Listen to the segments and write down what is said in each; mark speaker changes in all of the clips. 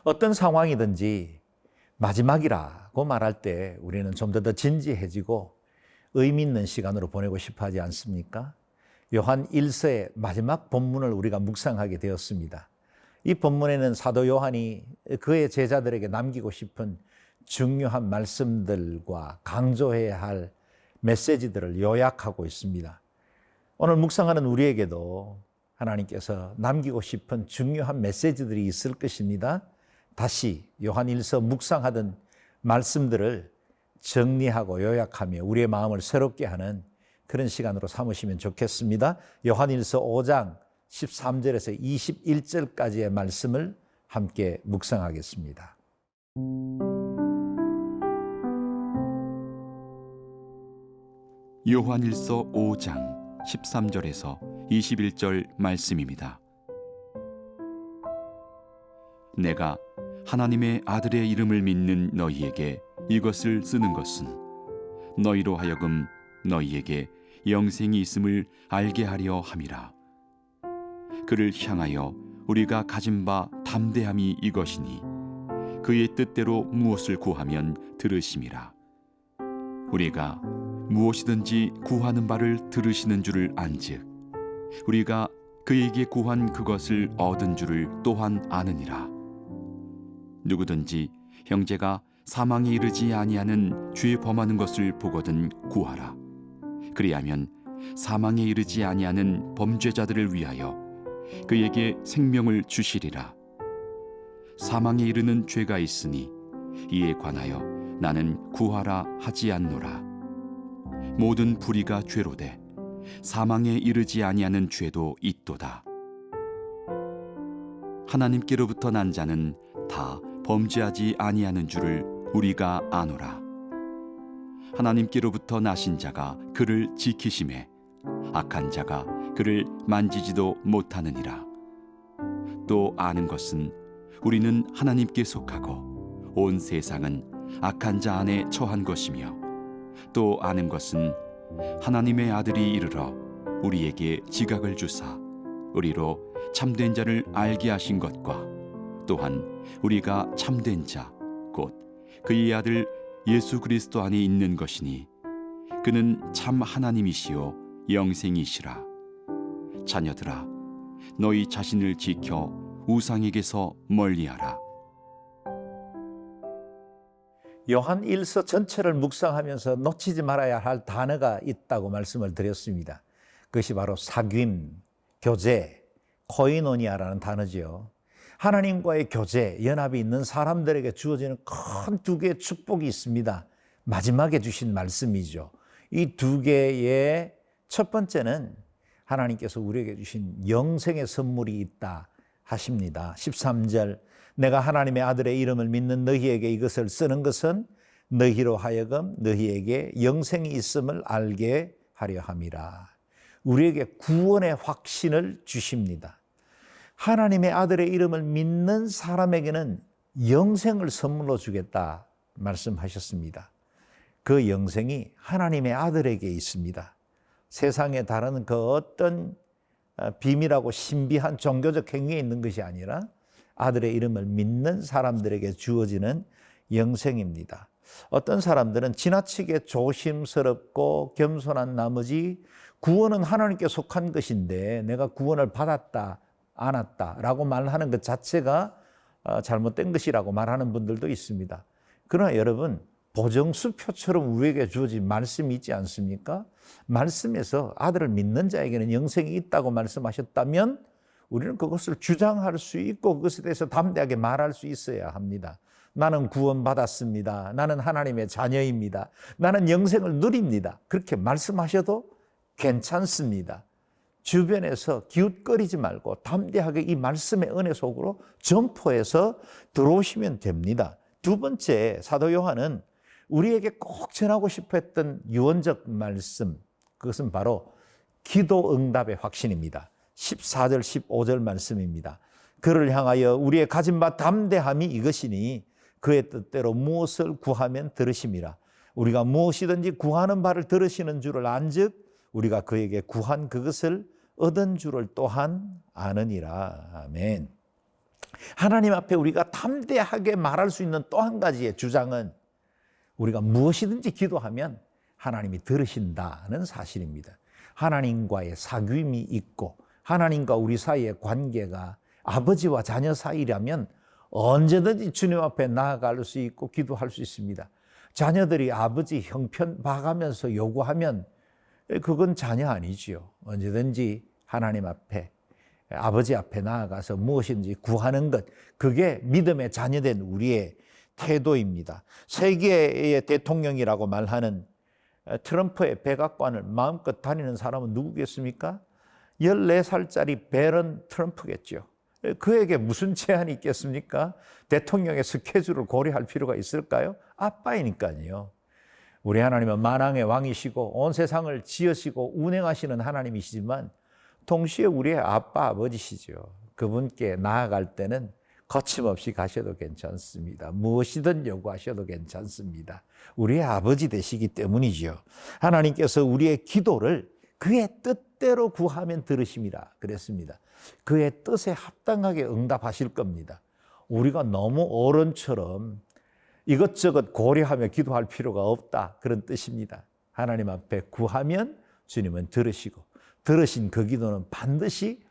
Speaker 1: 어떤 상황이든지 마지막이라고 말할 때 우리는 좀 더 진지해지고 의미 있는 시간으로 보내고 싶어 하지 않습니까? 요한 1서의 마지막 본문을 우리가 묵상하게 되었습니다. 이 본문에는 사도 요한이 그의 제자들에게 남기고 싶은 중요한 말씀들과 강조해야 할 메시지들을 요약하고 있습니다. 오늘 묵상하는 우리에게도 하나님께서 남기고 싶은 중요한 메시지들이 있을 것입니다. 다시 요한 1서 묵상하던 말씀들을 정리하고 요약하며 우리의 마음을 새롭게 하는 그런 시간으로 삼으시면 좋겠습니다. 요한 1서 5장 13절에서 21절까지의 말씀을 함께 묵상하겠습니다.
Speaker 2: 요한일서 5장 13절에서 21절 말씀입니다. 내가 하나님의 아들의 이름을 믿는 너희에게 이것을 쓰는 것은 너희로 하여금 너희에게 영생이 있음을 알게 하려 함이라. 그를 향하여 우리가 가진 바 담대함이 이것이니 그의 뜻대로 무엇을 구하면 들으심이라. 우리가 무엇이든지 구하는 바를 들으시는 줄을 안즉 우리가 그에게 구한 그것을 얻은 줄을 또한 아느니라. 누구든지 형제가 사망에 이르지 아니하는 죄 범하는 것을 보거든 구하라. 그리하면 사망에 이르지 아니하는 범죄자들을 위하여 그에게 생명을 주시리라. 사망에 이르는 죄가 있으니 이에 관하여 나는 구하라 하지 않노라. 모든 불의가 죄로되 사망에 이르지 아니하는 죄도 있도다. 하나님께로부터 난 자는 다 범죄하지 아니하는 줄을 우리가 아노라. 하나님께로부터 나신 자가 그를 지키심에 악한 자가 그를 만지지도 못하느니라. 또 아는 것은 우리는 하나님께 속하고 온 세상은 악한 자 안에 처한 것이며 또 아는 것은 하나님의 아들이 이르러 우리에게 지각을 주사 우리로 참된 자를 알게 하신 것과 또한 우리가 참된 자 곧 그의 아들 예수 그리스도 안에 있는 것이니 그는 참 하나님이시요 영생이시라. 자녀들아 너희 자신을 지켜 우상에게서 멀리하라.
Speaker 1: 요한 1서 전체를 묵상하면서 놓치지 말아야 할 단어가 있다고 말씀을 드렸습니다. 그것이 바로 사귐, 교제, 코이노니아라는 단어지요. 하나님과의 교제, 연합이 있는 사람들에게 주어지는 큰 두 개의 축복이 있습니다. 마지막에 주신 말씀이죠. 이 두 개의 첫 번째는 하나님께서 우리에게 주신 영생의 선물이 있다 하십니다. 13절 내가 하나님의 아들의 이름을 믿는 너희에게 이것을 쓰는 것은 너희로 하여금 너희에게 영생이 있음을 알게 하려 함이라. 우리에게 구원의 확신을 주십니다. 하나님의 아들의 이름을 믿는 사람에게는 영생을 선물로 주겠다 말씀하셨습니다. 그 영생이 하나님의 아들에게 있습니다. 세상에 다른 그 어떤 비밀하고 신비한 종교적 행위에 있는 것이 아니라 아들의 이름을 믿는 사람들에게 주어지는 영생입니다. 어떤 사람들은 지나치게 조심스럽고 겸손한 나머지 구원은 하나님께 속한 것인데 내가 구원을 받았다 않았다라고 말하는 것 자체가 잘못된 것이라고 말하는 분들도 있습니다. 그러나 여러분 보정수표처럼 우리에게 주어진 말씀이 있지 않습니까? 말씀에서 아들을 믿는 자에게는 영생이 있다고 말씀하셨다면 우리는 그것을 주장할 수 있고 그것에 대해서 담대하게 말할 수 있어야 합니다. 나는 구원받았습니다. 나는 하나님의 자녀입니다. 나는 영생을 누립니다. 그렇게 말씀하셔도 괜찮습니다. 주변에서 기웃거리지 말고 담대하게 이 말씀의 은혜 속으로 점포해서 들어오시면 됩니다. 두 번째, 사도 요한은 우리에게 꼭 전하고 싶어 했던 유언적 말씀, 그것은 바로 기도 응답의 확신입니다. 14절, 15절 말씀입니다. 그를 향하여 우리의 가진 바 담대함이 이것이니 그의 뜻대로 무엇을 구하면 들으심이라. 우리가 무엇이든지 구하는 바를 들으시는 줄을 안즉 우리가 그에게 구한 그것을 얻은 줄을 또한 아느니라. 아멘. 하나님 앞에 우리가 담대하게 말할 수 있는 또 한 가지의 주장은 우리가 무엇이든지 기도하면 하나님이 들으신다는 사실입니다. 하나님과의 사귐이 있고 하나님과 우리 사이의 관계가 아버지와 자녀 사이라면 언제든지 주님 앞에 나아갈 수 있고 기도할 수 있습니다. 자녀들이 아버지 형편 봐가면서 요구하면 그건 자녀 아니지요. 언제든지 하나님 앞에 아버지 앞에 나아가서 무엇인지 구하는 것, 그게 믿음의 자녀된 우리의 태도입니다. 세계의 대통령이라고 말하는 트럼프의 백악관을 마음껏 다니는 사람은 누구겠습니까? 14살짜리 베런 트럼프겠죠. 그에게 무슨 제한이 있겠습니까? 대통령의 스케줄을 고려할 필요가 있을까요? 아빠이니까요. 우리 하나님은 만왕의 왕이시고 온 세상을 지으시고 운행하시는 하나님이시지만 동시에 우리의 아빠, 아버지시죠. 그분께 나아갈 때는 거침없이 가셔도 괜찮습니다. 무엇이든 요구하셔도 괜찮습니다. 우리의 아버지 되시기 때문이죠. 하나님께서 우리의 기도를 그의 뜻대로 구하면 들으심이라 그랬습니다. 그의 뜻에 합당하게 응답하실 겁니다. 우리가 너무 어른처럼 이것저것 고려하며 기도할 필요가 없다, 그런 뜻입니다. 하나님 앞에 구하면 주님은 들으시고 들으신 그 기도는 반드시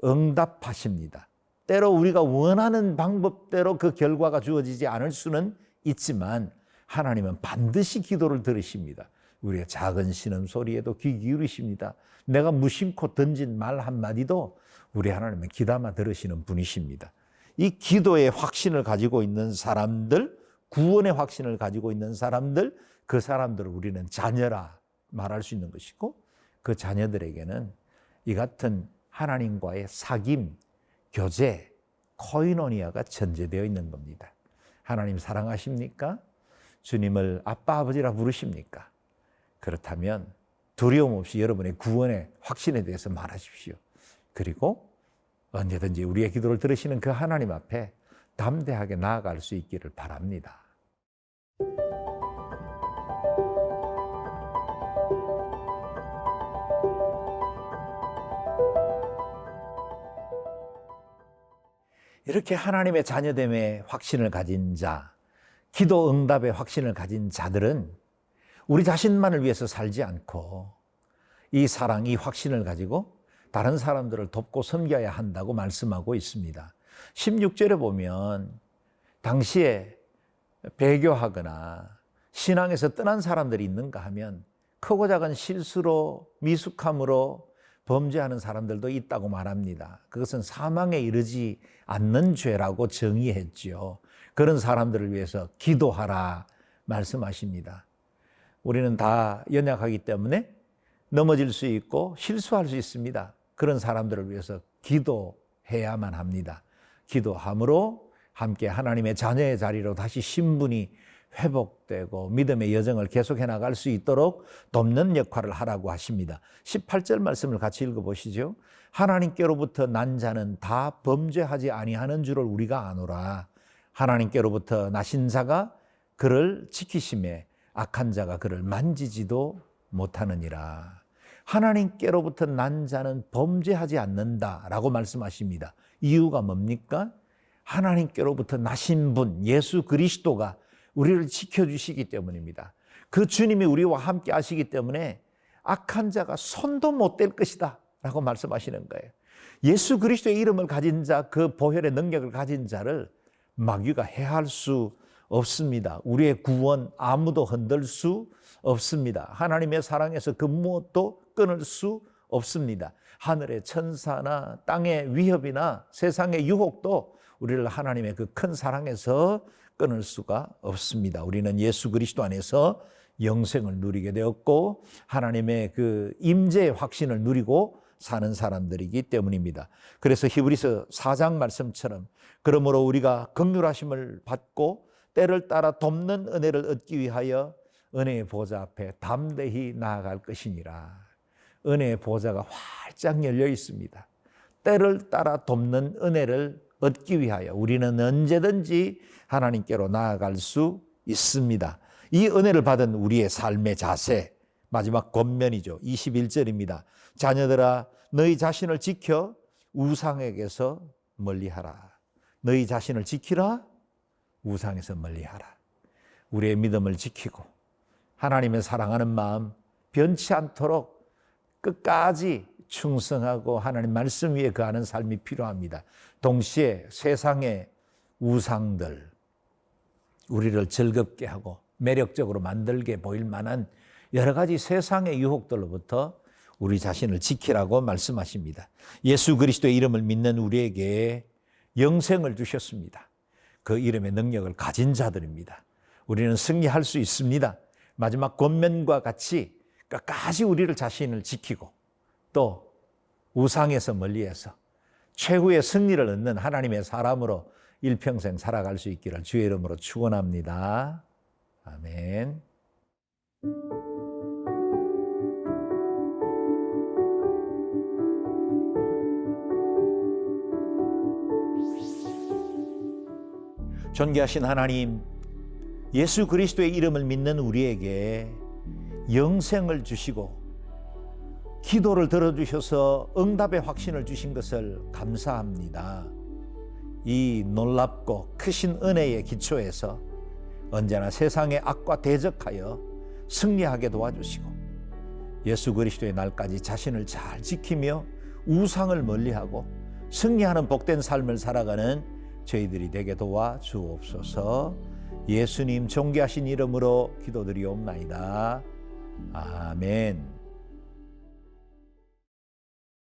Speaker 1: 응답하십니다. 때로 우리가 원하는 방법대로 그 결과가 주어지지 않을 수는 있지만 하나님은 반드시 기도를 들으십니다. 우리의 작은 신음소리에도 귀 기울이십니다. 내가 무심코 던진 말 한마디도 우리 하나님은 귀담아 들으시는 분이십니다. 이 기도의 확신을 가지고 있는 사람들, 구원의 확신을 가지고 있는 사람들, 그 사람들을 우리는 자녀라 말할 수 있는 것이고, 그 자녀들에게는 이 같은 하나님과의 사귐, 교제, 코이노니아가 전제되어 있는 겁니다. 하나님 사랑하십니까? 주님을 아빠, 아버지라 부르십니까? 그렇다면 두려움 없이 여러분의 구원의 확신에 대해서 말하십시오. 그리고 언제든지 우리의 기도를 들으시는 그 하나님 앞에 담대하게 나아갈 수 있기를 바랍니다. 이렇게 하나님의 자녀됨의 확신을 가진 자, 기도 응답의 확신을 가진 자들은 우리 자신만을 위해서 살지 않고 이 사랑, 이 확신을 가지고 다른 사람들을 돕고 섬겨야 한다고 말씀하고 있습니다. 16절에 보면 당시에 배교하거나 신앙에서 떠난 사람들이 있는가 하면 크고 작은 실수로, 미숙함으로 범죄하는 사람들도 있다고 말합니다. 그것은 사망에 이르지 않는 죄라고 정의했지요. 그런 사람들을 위해서 기도하라 말씀하십니다. 우리는 다 연약하기 때문에 넘어질 수 있고 실수할 수 있습니다. 그런 사람들을 위해서 기도해야만 합니다. 기도함으로 함께 하나님의 자녀의 자리로 다시 신분이 회복되고 믿음의 여정을 계속해 나갈 수 있도록 돕는 역할을 하라고 하십니다. 18절 말씀을 같이 읽어보시죠. 하나님께로부터 난 자는 다 범죄하지 아니하는 줄을 우리가 아노라. 하나님께로부터 나신 자가 그를 지키심에 악한 자가 그를 만지지도 못하느니라. 하나님께로부터 난 자는 범죄하지 않는다라고 말씀하십니다. 이유가 뭡니까? 하나님께로부터 나신 분 예수 그리스도가 우리를 지켜주시기 때문입니다. 그 주님이 우리와 함께 하시기 때문에 악한 자가 손도 못 댈 것이다 라고 말씀하시는 거예요. 예수 그리스도의 이름을 가진 자, 그 보혈의 능력을 가진 자를 마귀가 해할 수 없습니다. 우리의 구원 아무도 흔들 수 없습니다. 하나님의 사랑에서 그 무엇도 끊을 수 없습니다. 하늘의 천사나 땅의 위협이나 세상의 유혹도 우리를 하나님의 그 큰 사랑에서 끊을 수가 없습니다. 우리는 예수 그리스도 안에서 영생을 누리게 되었고 하나님의 그 임재의 확신을 누리고 사는 사람들이기 때문입니다. 그래서 히브리서 4장 말씀처럼 그러므로 우리가 긍휼하심을 받고 때를 따라 돕는 은혜를 얻기 위하여 은혜의 보좌 앞에 담대히 나아갈 것이니라. 은혜의 보좌가 활짝 열려 있습니다. 때를 따라 돕는 은혜를 얻기 위하여 우리는 언제든지 하나님께로 나아갈 수 있습니다. 이 은혜를 받은 우리의 삶의 자세, 마지막 권면이죠. 21절입니다. 자녀들아 너희 자신을 지켜 우상에게서 멀리하라. 너희 자신을 지키라. 우상에서 멀리하라. 우리의 믿음을 지키고 하나님의 사랑하는 마음 변치 않도록 끝까지 충성하고 하나님 말씀 위에 거하는 삶이 필요합니다. 동시에 세상의 우상들, 우리를 즐겁게 하고 매력적으로 만들게 보일 만한 여러 가지 세상의 유혹들로부터 우리 자신을 지키라고 말씀하십니다. 예수 그리스도의 이름을 믿는 우리에게 영생을 주셨습니다. 그 이름의 능력을 가진 자들입니다. 우리는 승리할 수 있습니다. 마지막 권면과 같이 끝까지 우리를 자신을 지키고 또 우상에서 멀리해서 최후의 승리를 얻는 하나님의 사람으로 일평생 살아갈 수 있기를 주의 이름으로 축원합니다. 아멘. 존귀하신 하나님, 예수 그리스도의 이름을 믿는 우리에게 영생을 주시고 기도를 들어주셔서 응답의 확신을 주신 것을 감사합니다. 이 놀랍고 크신 은혜의 기초에서 언제나 세상의 악과 대적하여 승리하게 도와주시고 예수 그리스도의 날까지 자신을 잘 지키며 우상을 멀리하고 승리하는 복된 삶을 살아가는 저희들이 되게 도와 주옵소서. 예수님 존귀하신 이름으로 기도드리옵나이다. 아멘.